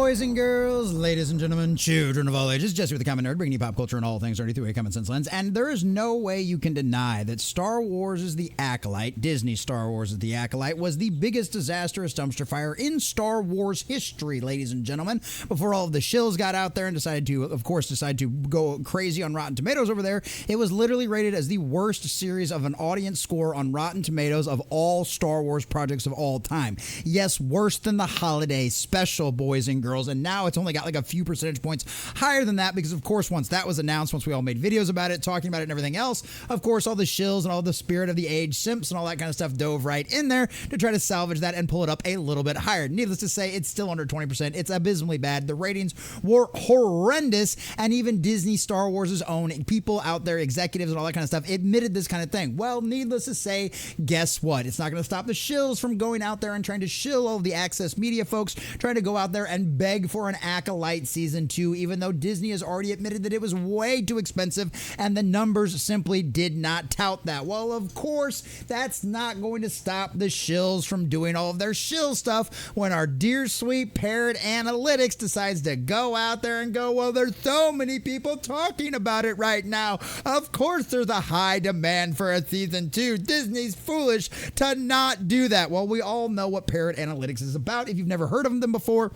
Boys and girls, ladies and gentlemen, children of all ages, Jesse with the Common Nerd, bringing you pop culture and all things nerdy through a common sense lens. And there is no way you can deny that Star Wars is the Acolyte, Disney's Star Wars is the Acolyte, was the biggest disastrous dumpster fire in Star Wars history, ladies and gentlemen. Before all of the shills got out there and decided to go crazy on Rotten Tomatoes over there, it was literally rated as the worst series of an audience score on Rotten Tomatoes of all Star Wars projects of all time. Yes, worse than the holiday special, boys and girls. And now it's only got like a few percentage points higher than that because, of course, once that was announced, once we all made videos about it, talking about it and everything else, of course, all the shills and all the spirit of the age simps and all that kind of stuff dove right in there to try to salvage that and pull it up a little bit higher. Needless to say, it's still under 20%. It's abysmally bad. The ratings were horrendous, and even Disney Star Wars' own people out there, executives and all that kind of stuff, admitted this kind of thing. Well, needless to say, guess what? It's not going to stop the shills from going out there and trying to shill all of the Access Media folks, trying to go out there and beg for an Acolyte Season 2, even though Disney has already admitted that it was way too expensive and the numbers simply did not tout that. Well, of course, that's not going to stop the shills from doing all of their shill stuff when our dear sweet Parrot Analytics decides to go out there and go, well, there's so many people talking about it right now. Of course, there's a high demand for a Season 2. Disney's foolish to not do that. Well, we all know what Parrot Analytics is about. If you've never heard of them before,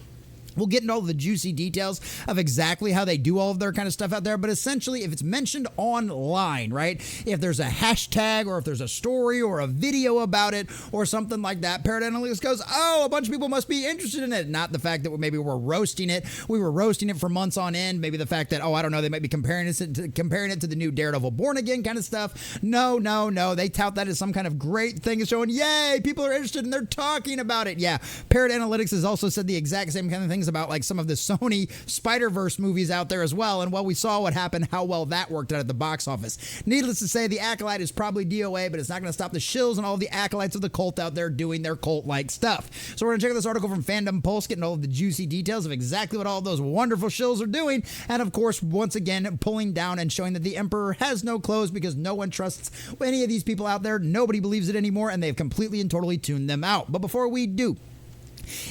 we'll get into all the juicy details of exactly how they do all of their kind of stuff out there. But essentially, if it's mentioned online, right, if there's a hashtag or if there's a story or a video about it or something like that, Parrot Analytics goes, oh, a bunch of people must be interested in it. Not the fact that maybe we're roasting it. We were roasting it for months on end. Maybe the fact that, oh, I don't know, they might be comparing it to the new Daredevil Born Again kind of stuff. No. They tout that as some kind of great thing, showing, yay, people are interested and they're talking about it. Yeah, Parrot Analytics has also said the exact same kind of things about like some of the Sony Spider-Verse movies out there as well, and well, we saw what happened, how well that worked out at the box office. Needless to say, the Acolyte is probably DOA, but it's not going to stop the shills and all of the acolytes of the cult out there doing their cult-like stuff. So we're going to check out this article from Fandom Pulse, getting all of the juicy details of exactly what all of those wonderful shills are doing, and of course, once again, pulling down and showing that the Emperor has no clothes because no one trusts any of these people out there. Nobody believes it anymore, and they've completely and totally tuned them out. But before we do,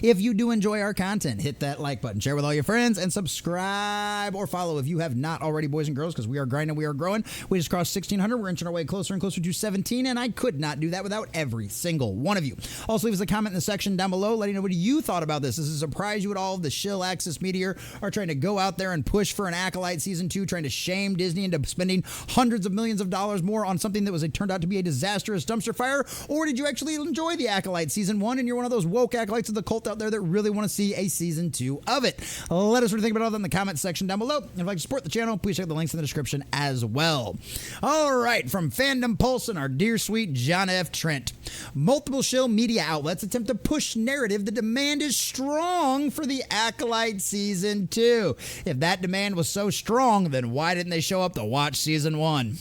if you do enjoy our content, hit that like button, share with all your friends, and subscribe or follow if you have not already, boys and girls, because we are grinding, we are growing. We just crossed 1,600. We're inching our way closer and closer to 17, and I could not do that without every single one of you. Also, leave us a comment in the section down below letting know what you thought about this. Does it surprise you at all? The shill Access Media are trying to go out there and push for an Acolyte Season 2, trying to shame Disney into spending hundreds of millions of dollars more on something that was turned out to be a disastrous dumpster fire? Or did you actually enjoy the Acolyte Season 1 and you're one of those woke acolytes of the cult out there that really want to see a Season 2 of it? Let us know what you think about all that in the comment section down below. And if you'd like to support the channel, please check the links in the description as well. All right, from Fandom Pulse and our dear sweet John F. Trent. Multiple shill media outlets attempt to push narrative. The demand is strong for the Acolyte Season 2. If that demand was so strong, then why didn't they show up to watch Season 1?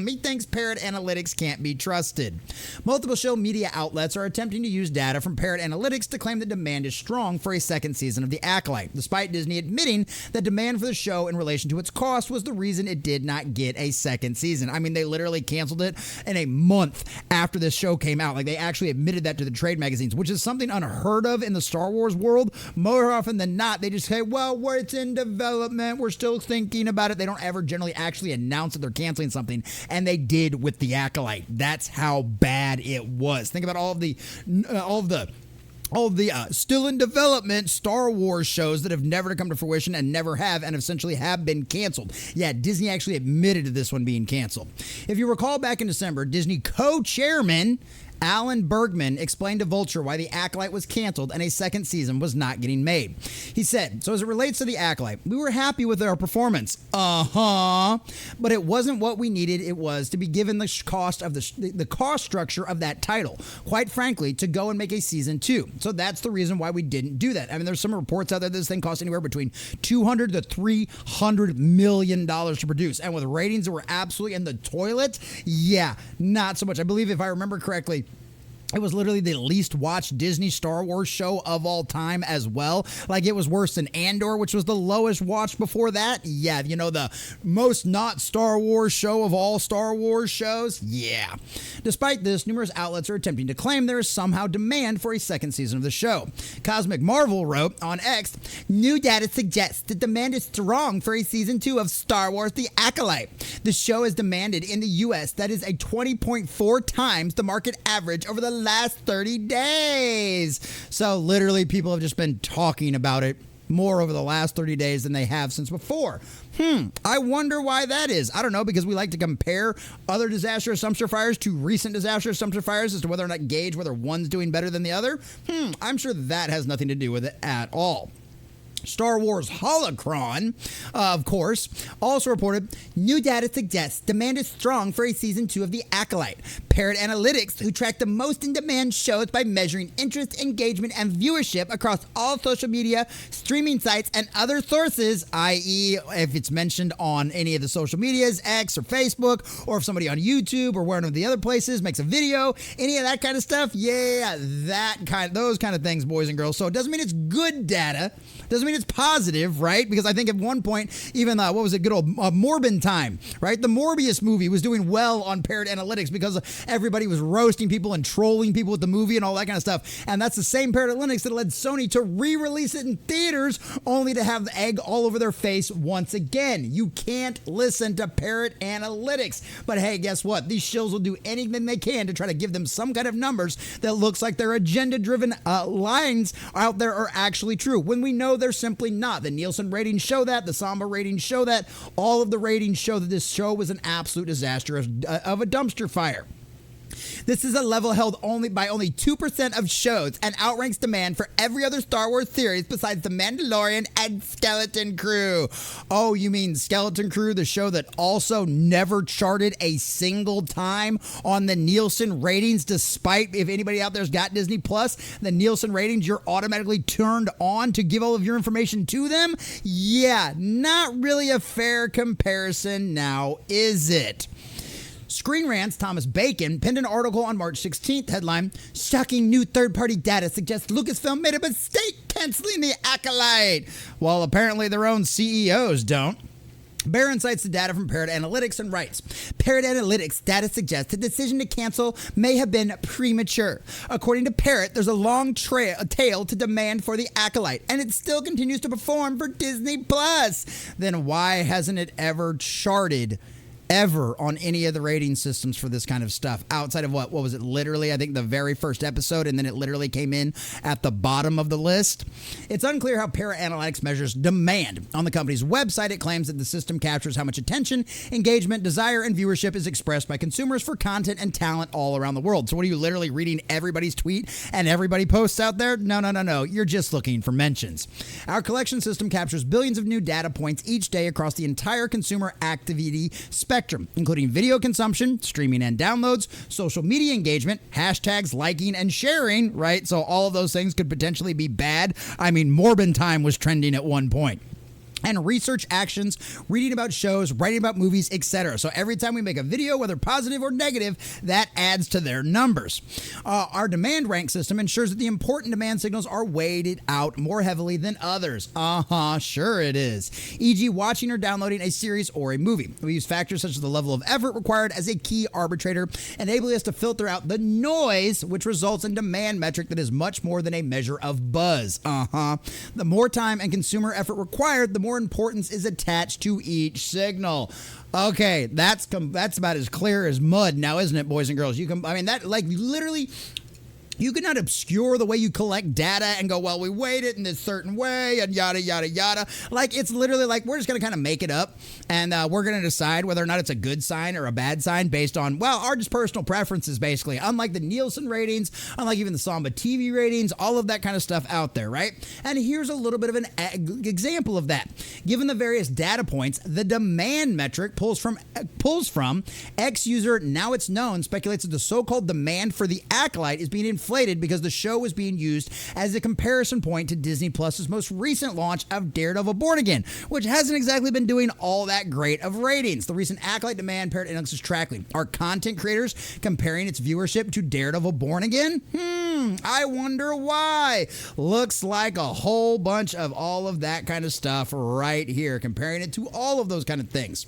Methinks Parrot Analytics can't be trusted. Multiple shill media outlets are attempting to use data from Parrot Analytics to claim the demand is strong for a second season of The Acolyte, despite Disney admitting that demand for the show in relation to its cost was the reason it did not get a second season. I mean, they literally canceled it in a month after this show came out. Like, they actually admitted that to the trade magazines, which is something unheard of in the Star Wars world. More often than not, they just say, well, it's in development, we're still thinking about it. They don't ever generally actually announce that they're canceling something, and they did with The Acolyte. That's how bad it was. Think about all of the still in development Star Wars shows that have never come to fruition and never have, and essentially have been canceled. Yeah, Disney actually admitted to this one being canceled. If you recall, back in December, Disney co-chairman Alan Bergman explained to Vulture why The Acolyte was canceled and a second season was not getting made. He said, so as it relates to The Acolyte, we were happy with our performance. But it wasn't what we needed. It was to be given the cost of the cost structure of that title, quite frankly, to go and make a season 2. So that's the reason why we didn't do that. I mean, there's some reports out there that this thing cost anywhere between $200 to $300 million to produce. And with ratings that were absolutely in the toilet, yeah, not so much. I believe, if I remember correctly, It was literally the least watched Disney Star Wars show of all time as well. Like, it was worse than Andor, which was the lowest watched before that. Yeah, you know, the most not Star Wars show of all Star Wars shows. Yeah. Despite this, numerous outlets are attempting to claim there is somehow demand for a second season of the show. Cosmic Marvel wrote on X, new data suggests that demand is strong for a season 2 of Star Wars The Acolyte. The show is demanded in the U.S. that is a 20.4 times the market average over the last 30 days. So literally people have just been talking about it more over the last 30 days than they have since before. I wonder why that is. I don't know, because we like to compare other disastrous dumpster fires to recent disastrous dumpster fires as to whether or not gauge whether one's doing better than the other. I'm sure that has nothing to do with it at all. Star Wars Holocron, of course, also reported new data suggests demand is strong for a season 2 of The Acolyte. Parrot Analytics, who track the most in-demand shows by measuring interest, engagement, and viewership across all social media, streaming sites, and other sources, i.e. if it's mentioned on any of the social medias, X or Facebook, or if somebody on YouTube or one of the other places makes a video, any of that kind of stuff, those kind of things, boys and girls. So it doesn't mean it's good data, doesn't mean it's positive, right? Because I think at one point, even good old Morbin time, right? The Morbius movie was doing well on Parrot Analytics because everybody was roasting people and trolling people with the movie and all that kind of stuff. And that's the same Parrot Analytics that led Sony to re-release it in theaters, only to have the egg all over their face once again. You can't listen to Parrot Analytics. But hey, guess what? These shills will do anything they can to try to give them some kind of numbers that looks like their agenda-driven lines out there are actually true, when we know they're simply not. The Nielsen ratings show that. The Samba ratings show that. All of the ratings show that this show was an absolute disaster of a dumpster fire. This is a level held by only 2% of shows and outranks demand for every other Star Wars series besides The Mandalorian and Skeleton Crew. Oh, you mean Skeleton Crew, the show that also never charted a single time on the Nielsen ratings, despite, if anybody out there's got Disney Plus, the Nielsen ratings, you're automatically turned on to give all of your information to them? Yeah, not really a fair comparison now, is it? Screen Rant's Thomas Bacon penned an article on March 16th, headline, shocking new third-party data suggests Lucasfilm made a mistake canceling The Acolyte. Well, apparently their own CEOs don't. Barron cites the data from Parrot Analytics and writes, Parrot Analytics data suggests the decision to cancel may have been premature. According to Parrot, there's a long tail to demand for The Acolyte, and it still continues to perform for Disney+. Then why hasn't it ever charted ever on any of the rating systems for this kind of stuff, outside of what was it, literally, I think the very first episode, and then it literally came in at the bottom of the list? It's unclear how Parrot Analytics measures demand. On the company's website, it claims that the system captures how much attention, engagement, desire, and viewership is expressed by consumers for content and talent all around the world. So what are you, literally reading everybody's tweet and everybody posts out there? No. You're just looking for mentions. Our collection system captures billions of new data points each day across the entire consumer activity spectrum, including video consumption, streaming and downloads, social media engagement, hashtags, liking, and sharing, right? So all of those things could potentially be bad. I mean, Morbin time was trending at one point. And research actions, reading about shows, writing about movies, etc. So every time we make a video, whether positive or negative, that adds to their numbers. Our demand rank system ensures that the important demand signals are weighted out more heavily than others. Sure it is. E.g., watching or downloading a series or a movie. We use factors such as the level of effort required as a key arbitrator, enabling us to filter out the noise, which results in demand metric that is much more than a measure of buzz. The more time and consumer effort required, the more importance is attached to each signal. Okay, that's about as clear as mud now, isn't it, boys and girls? Literally, you cannot obscure the way you collect data and go, well, we weighed it in this certain way and yada, yada, yada. Like, it's literally like, we're just going to kind of make it up, and we're going to decide whether or not it's a good sign or a bad sign based on, well, our just personal preferences, basically. Unlike the Nielsen ratings, unlike even the Samba TV ratings, all of that kind of stuff out there, right? And here's a little bit of an example of that. Given the various data points, the demand metric pulls from X user, now it's known, speculates that the so-called demand for The Acolyte is being inflated because the show was being used as a comparison point to Disney Plus's most recent launch of Daredevil Born Again, which hasn't exactly been doing all that great of ratings. The recent Acolyte demand Parrot and Alex's Trackley. Are content creators comparing its viewership to Daredevil Born Again? I wonder why. Looks like a whole bunch of all of that kind of stuff right here, comparing it to all of those kind of things.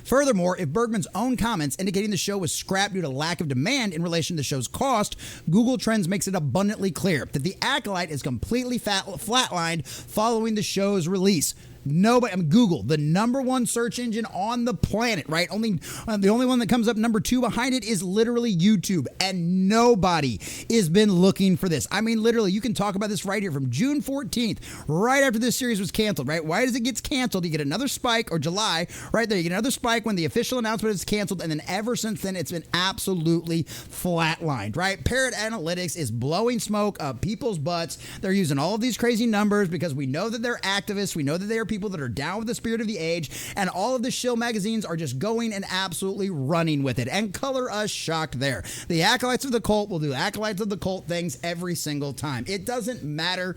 Furthermore, if Bergman's own comments indicating the show was scrapped due to lack of demand in relation to the show's cost, Google Trends makes it abundantly clear that The Acolyte is completely flatlined following the show's release. Nobody, Google, the number one search engine on the planet, right? The only one that comes up number 2 behind it is literally YouTube, and nobody has been looking for this. I mean, literally, you can talk about this right here from June 14th, right after this series was canceled, right? Why does it get canceled? You get another spike, or July, right there, you get another spike when the official announcement is canceled, and then ever since then, it's been absolutely flatlined, right? Parrot Analytics is blowing smoke up people's butts. They're using all of these crazy numbers because we know that they're activists. We know that they are people that are down with the spirit of the age, and all of the Shill magazines are just going and absolutely running with it. And color us shocked there. The Acolytes of the Cult will do Acolytes of the Cult things every single time. It doesn't matter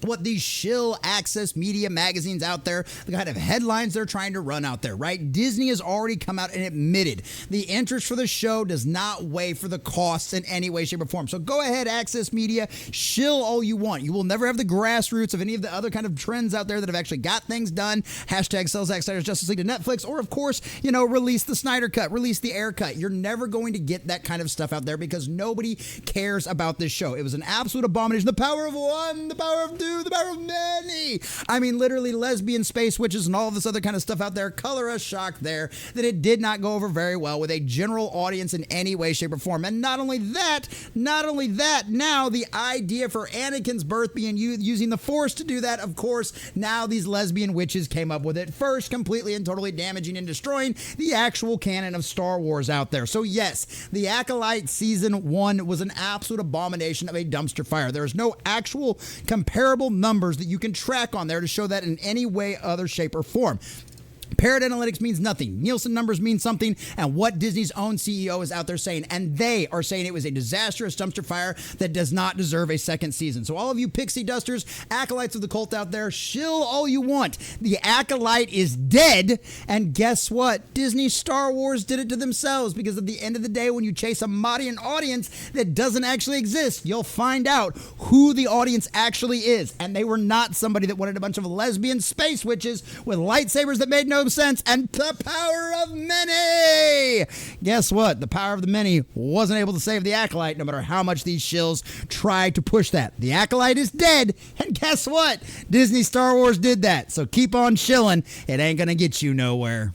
what these Shill access media magazines out there, the kind of headlines they're trying to run out there, right? Disney has already come out and admitted the interest for the show does not weigh for the costs in any way, shape, or form. So go ahead, access media, shill all you want. You will never have the grassroots of any of the other kind of trends out there that have actually got things done. Hashtag sell Zack Snyder's Justice League to Netflix, or of course, release the Snyder Cut, release the Air Cut. You're never going to get that kind of stuff out there because nobody cares about this show. It was an absolute abomination. The power of one, the power of two, the power of many. I mean, literally lesbian space witches and all of this other kind of stuff out there. Color us shocked there that it did not go over very well with a general audience in any way, shape, or form. And not only that, now the idea for Anakin's birth being using the Force to do that, of course, now these lesbian witches came up with it first, completely and totally damaging and destroying the actual canon of Star Wars out there. So yes, The Acolyte Season 1 was an absolute abomination of a dumpster fire. There's no actual comparable numbers that you can track on there to show that in any way, other shape, or form. Parrot Analytics means nothing. Nielsen numbers mean something, and what Disney's own CEO is out there saying, and they are saying it was a disastrous dumpster fire that does not deserve a second season. So all of you pixie dusters, acolytes of the cult out there, shill all you want. The Acolyte is dead, and guess what? Disney Star Wars did it to themselves, because at the end of the day, when you chase a modern audience that doesn't actually exist, you'll find out who the audience actually is, and they were not somebody that wanted a bunch of lesbian space witches with lightsabers that made no sense, and the power of many. Guess what? The power of the many wasn't able to save the Acolyte, no matter how much these shills tried to push that. The Acolyte is dead, and guess what? Disney Star Wars did that. So keep on shilling. It ain't gonna get you nowhere.